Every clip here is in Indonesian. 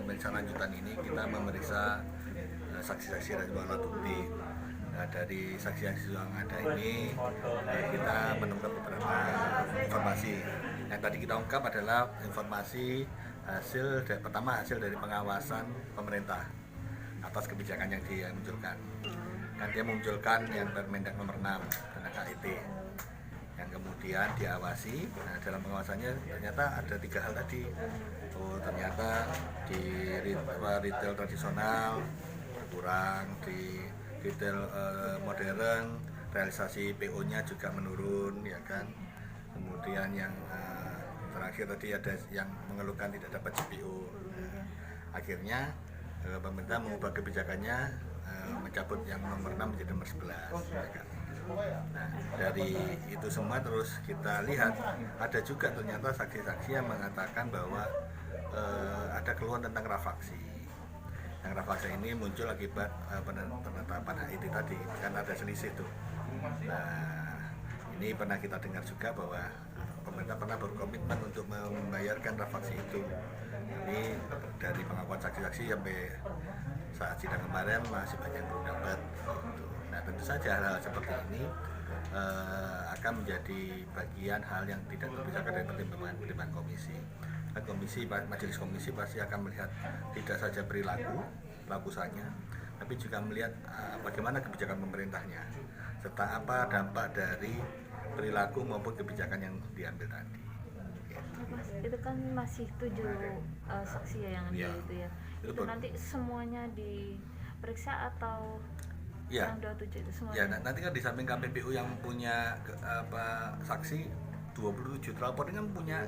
pemeriksaan lanjutan ini kita memeriksa saksi-saksi dan alat bukti. Nah, dari saksi-saksi yang ada ini kita menemukan beberapa informasi. Yang tadi kita ungkap adalah informasi pertama hasil dari pengawasan pemerintah atas kebijakan yang dia munculkan. Kan dia munculkan yang Permendak nomor 6 tentang HIT yang kemudian diawasi. Nah, dalam pengawasannya ternyata ada 3 hal tadi. Ternyata di retail tradisional berkurang, di retail modern realisasi PO-nya juga menurun, ya kan. Kemudian yang terakhir tadi ada yang mengeluhkan tidak dapat CPO. Akhirnya pemerintah mengubah kebijakannya, mencabut yang nomor 6 menjadi nomor 11, ya kan. Nah, dari itu semua terus kita lihat ada juga ternyata saksi-saksi yang mengatakan bahwa ada keluhan tentang rafaksi. Yang rafaksi ini muncul akibat penetapan HIT tadi, karena ada selisih tuh. Nah, ini pernah kita dengar juga bahwa pemerintah pernah berkomitmen untuk membayarkan rafaksi itu. Ini dari pengakuan saksi-saksi sampai saat sidang kemarin masih banyak yang belum dapat. Nah, tentu saja hal-hal seperti ini akan menjadi bagian hal yang tidak terpisahkan dari pertimbangan komisi. Majelis komisi pasti akan melihat tidak saja perilaku saja, tapi juga melihat bagaimana kebijakan pemerintahnya, serta apa dampak dari perilaku maupun kebijakan yang diambil tadi. Itu kan masih 7 saksi yang ada itu ya. Itu nanti semuanya diperiksa atau yang 27 itu semuanya? Ya, nanti kan di samping KPPU yang punya saksi 27 terlapor ini kan punya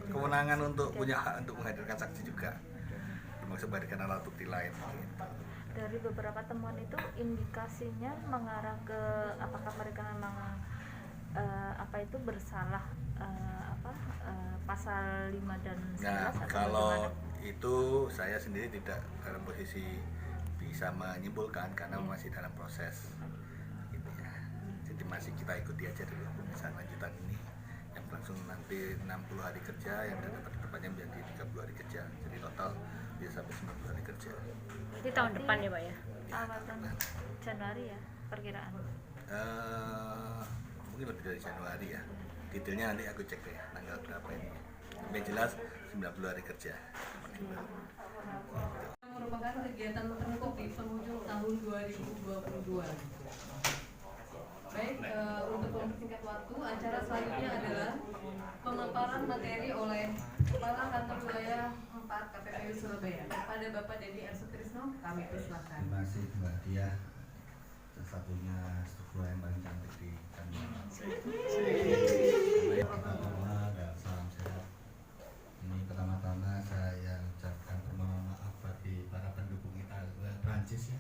kewenangan untuk punya hak untuk menghadirkan saksi juga, termasuk memberikan alat bukti lain. Gitu. Dari beberapa temuan itu indikasinya mengarah ke apakah mereka memang bersalah pasal 5 dan 11. Nah, kalau itu saya sendiri tidak dalam posisi bisa menyimpulkan karena masih dalam proses gitu ya. Jadi masih kita ikuti aja dulu pemeriksaan lanjutan ini yang berlangsung nanti 60 hari kerja yang dapat diperpanjang menjadi 30 hari kerja. Jadi total bisa sampai 90 hari kerja. Jadi tahun depan ya, Pak ya? Awal tahun Januari ya perkiraan. Mungkin lebih dari Januari ya. Detailnya nanti aku cek deh tanggal berapa ini. Yang jelas 90 hari kerja. Merupakan kegiatan menutup di penghujung tahun 2022. Baik, untuk mempersingkat waktu, acara selanjutnya adalah pemaparan materi oleh Kepala Kantor Wilayah 4 KPPU Surabaya. Kepada Bapak Dedi R. Sutrisno, kami persilakan. Terima kasih Mbak Dia, satu-satunya struktur yang paling cantik di kami. Salam sehat. Ini pertama-tama saya ucapkan permohonan maaf bagi para pendukung kita Prancis ya.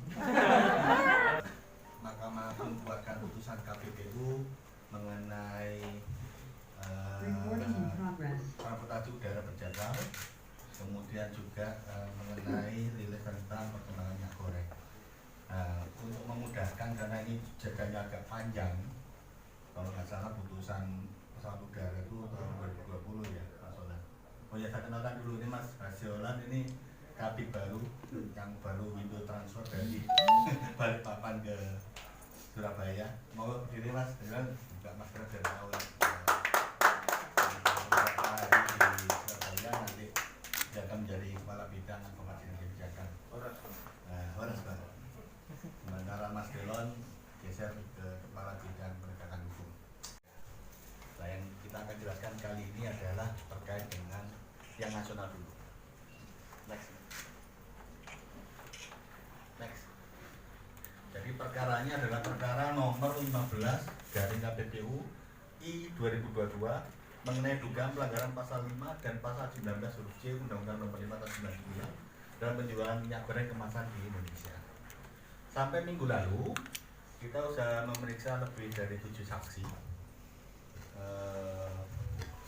Mahkamah membuatkan putusan KPPU mengenai transportasi udara berjadwal, kemudian juga mengenai rilis tentang perkembangan minyak goreng. Untuk memudahkan karena ini jadwalnya agak panjang, kalau nggak salah putusan pesawat udara itu tahun 2020 ya Mas Olan. Oh ya, saya kenalkan dulu, ini Mas Hasiolan, ini Kabid baru yang baru window transfer dari Balikpapan ke Surabaya. Mau berdiri Mas, buka masker dari awal. Beberapa hari di Surabaya nanti dia akan menjadi kepala bidang informasi dan kebijakan. Horas Pak. Sementara Mas Delon geser ke kepala bidang penegakan hukum. Nah, yang kita akan jelaskan kali ini adalah terkait dengan yang nasional dulu. Next. Jadi perkaranya adalah perkara nomor 15 dari KPPU I 2022 mengenai dugaan pelanggaran pasal 5 dan pasal 19 huruf C Undang-Undang Nomor 5 Tahun 99 dalam penjualan minyak goreng kemasan di Indonesia. Sampai minggu lalu kita sudah memeriksa lebih dari 7 saksi.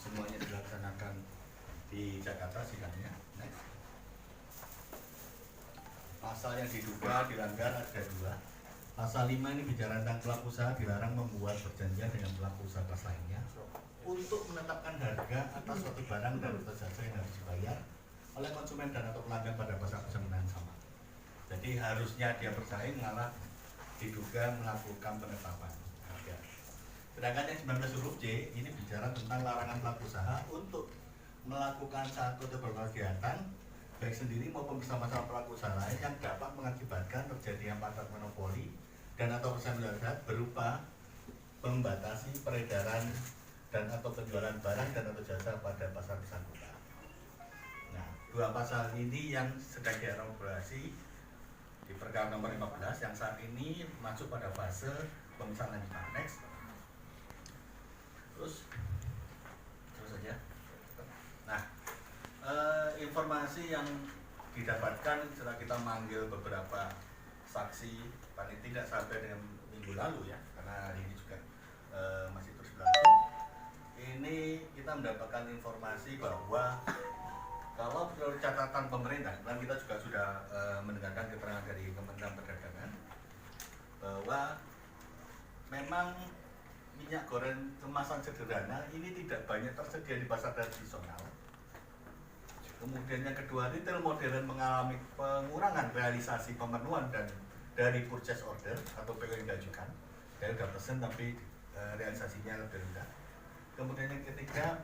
Semuanya dilaksanakan di Jakarta sidangnya. Next. Pasal yang diduga dilanggar ada 2. Pasal 5 ini bicara tentang pelaku usaha dilarang membuat perjanjian dengan pelaku usaha kelas lainnya untuk menetapkan harga atas suatu barang dan atau jasa yang harus dibayar oleh konsumen dan atau pelanggan pada pasar pesanan sama. Jadi harusnya dia bersaing malah diduga melakukan penetapan harga. Sedangkan yang 19 huruf J ini bicara tentang larangan pelaku usaha untuk melakukan satu atau beberapa kegiatan baik sendiri maupun bersama-sama pelaku usaha lain yang dapat mengakibatkan terjadinya pasar monopoli dan atau persaingan berupa membatasi peredaran dan atau penjualan barang dan atau jasa pada pasar bersangkutan. Nah, dua pasal ini yang sedang dielaborasi di perkara nomor 15 yang saat ini masuk pada fase pemisahan annex. Terus saja. Nah, informasi yang didapatkan setelah kita manggil beberapa saksi, paling tidak sampai dengan minggu lalu ya, karena hari ini juga masih terus berlangsung. Ini kita mendapatkan informasi bahwa kalau menurut catatan pemerintah, dan kita juga sudah mendengarkan keterangan dari Kementerian Perdagangan bahwa memang minyak goreng kemasan sederhana ini tidak banyak tersedia di pasar tradisional. Kemudian yang kedua, retail modern mengalami pengurangan realisasi pemenuhan dan dari purchase order atau PO yang diajukan dari 2% tapi realisasinya lebih rendah. Kemudian yang ketiga,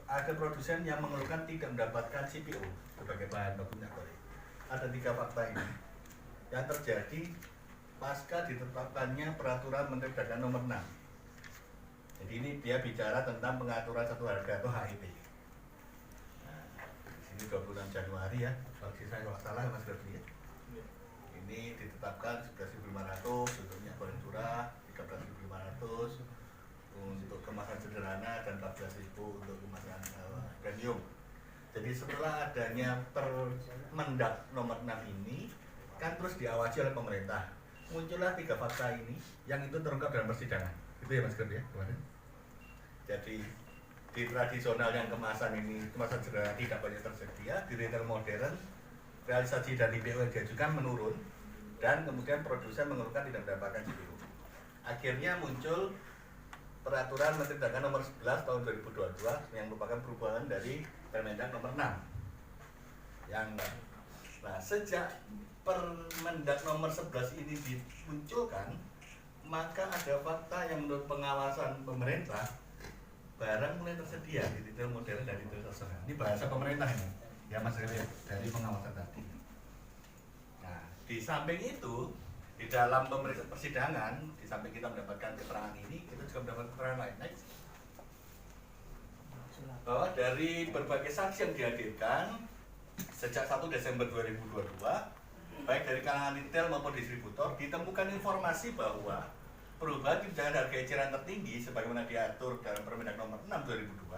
ada produsen yang mengeluhkan tidak mendapatkan CPO sebagai bahan baku minyak goreng. Ada 3 fakta ini yang terjadi pasca ditetapkannya peraturan Menteri Perdagangan nomor 6. Jadi ini dia bicara tentang pengaturan satu harga atau HIP. Nah, ini 26 Januari ya, kalau saya nggak salah Mas Gerti ya. Ini ditetapkan 11.500 untuk minyak goreng curah, 13.500 untuk kemasan sederhana dan 14.000 untuk kemasan premium. Jadi setelah adanya Permendak nomor 6 ini kan terus diawasi oleh pemerintah, muncullah 3 fakta ini yang itu terungkap dalam persidangan. Itu ya Mas Gerti ya kemarin. Jadi di tradisional yang kemasan ini, kemasan sederhana tidak banyak tersedia, di retail modern realisasi dari PO yang diajukan menurun dan kemudian produsen mengeluhkan tidak mendapatkan CPO. Akhirnya muncul Peraturan Menteri Perdagangan nomor 11 tahun 2022 yang merupakan perubahan dari Permendak nomor 6. Nah, sejak Permendak nomor 11 ini dimunculkan, maka ada fakta yang menurut pengawasan pemerintah barang mulai tersedia di retail modern dan retail tradisional. Ini bahasa pemerintah ini, ya Mas Rene, dari pengawasan tadi. Nah, di samping itu, di dalam pemeriksaan persidangan, di samping kita mendapatkan keterangan ini, kita juga mendapatkan keterangan lain. Next. Bahwa dari berbagai saksi yang dihadirkan sejak 1 Desember 2022, baik dari kalangan retail maupun distributor, ditemukan informasi bahwa perubahan kebijakan harga eceran tertinggi sebagaimana diatur dalam Permendak nomor 6 2002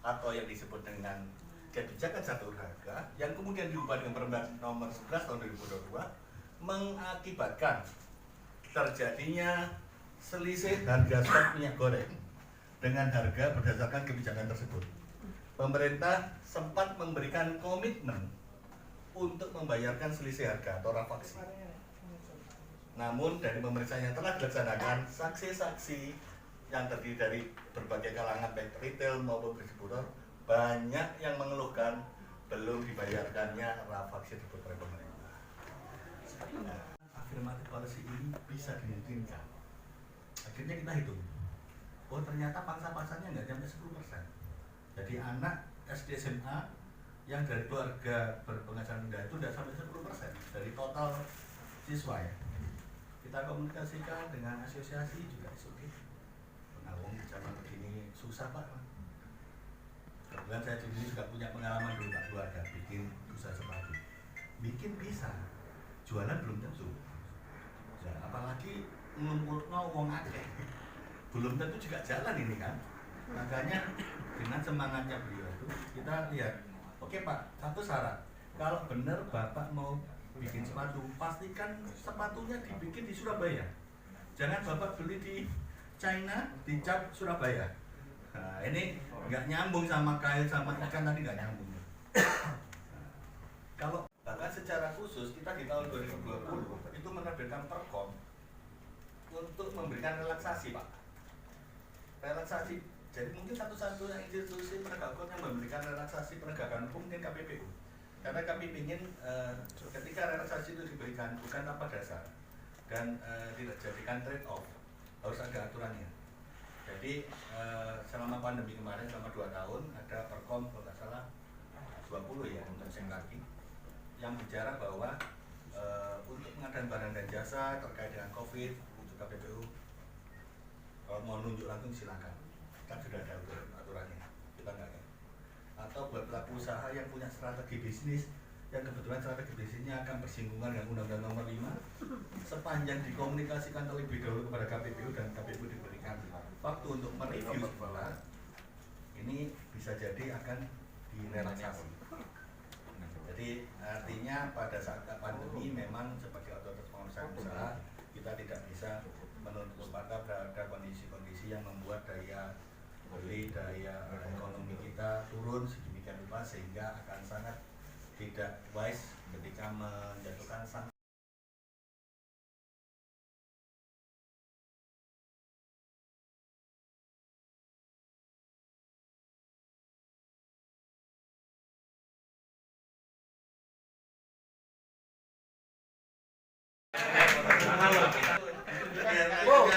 atau yang disebut dengan kebijakan satu harga yang kemudian diubah dengan Permendak nomor 11 tahun 2022 mengakibatkan terjadinya selisih harga stok minyak goreng dengan harga berdasarkan kebijakan tersebut. Pemerintah sempat memberikan komitmen untuk membayarkan selisih harga atau rafaksi. Namun dari pemeriksaan yang telah dilaksanakan, saksi-saksi yang terdiri dari berbagai kalangan baik retail maupun distributor banyak yang mengeluhkan belum dibayarkannya rafaksi tersebut oleh pemerintah. Nah, afirmatif policy ini bisa dimungkinkan. Akhirnya kita hitung, oh ternyata pangsa-pasarnya nggak sampai 10%. Jadi anak SD SMA yang dari keluarga berpenghasilan rendah itu tidak sampai 10% dari total siswa ya. Kita komunikasikan dengan asosiasi juga oke. Penawung zaman begini susah Pak. Kebetulan saya di sini juga punya pengalaman dulu Pak, keluarga bikin usaha sepatu. Bikin bisa, jualan belum tentu. Ya, apalagi ngumpulno wong akeh. Belum tentu juga jalan ini kan. Makanya dengan semangatnya beliau itu kita lihat, oke Pak, satu syarat. Kalau benar Bapak mau bikin sepatu, pastikan sepatunya dibikin di Surabaya. Jangan Bapak beli di China, dicap Surabaya. Nah, ini nggak nyambung sama kail sama ikan tadi, nggak nyambung. Nah, kalau bahkan secara khusus kita di tahun 2020 itu menerbitkan Perkom untuk memberikan relaksasi Pak. Relaksasi, jadi mungkin satu-satunya institusi penegak hukum yang memberikan relaksasi penegakan hukum mungkin KPPU. Karena kami ingin ketika relaksasi itu diberikan bukan tanpa dasar dan tidak jadikan trade off, harus ada aturannya. Jadi selama pandemi kemarin selama 2 tahun ada Perkom kalau nggak salah 20 ya untuk Sengkaki yang bicara bahwa untuk pengadaan barang dan jasa terkait dengan COVID untuk KPPU kalau mau nunjuk langsung silakan, kan sudah ada aturannya, kita nggak ya. Atau buat pelaku usaha yang punya strategi bisnis yang kebetulan strategi bisnisnya akan bersinggungan dengan Undang-Undang Nomor 5, sepanjang dikomunikasikan terlebih dahulu kepada KPPU dan KPPU diberikan waktu untuk mereview sekolah, ini bisa jadi akan direlaksasi. Jadi artinya pada saat pandemi memang sebagai otoritas pengusaha usaha kita tidak bisa menutup mata terhadap kondisi-kondisi yang membuat daya beli, daya ekonomi kita turun sedemikian rupa sehingga akan sangat tidak wise ketika menjatuhkan sanksi. Wow,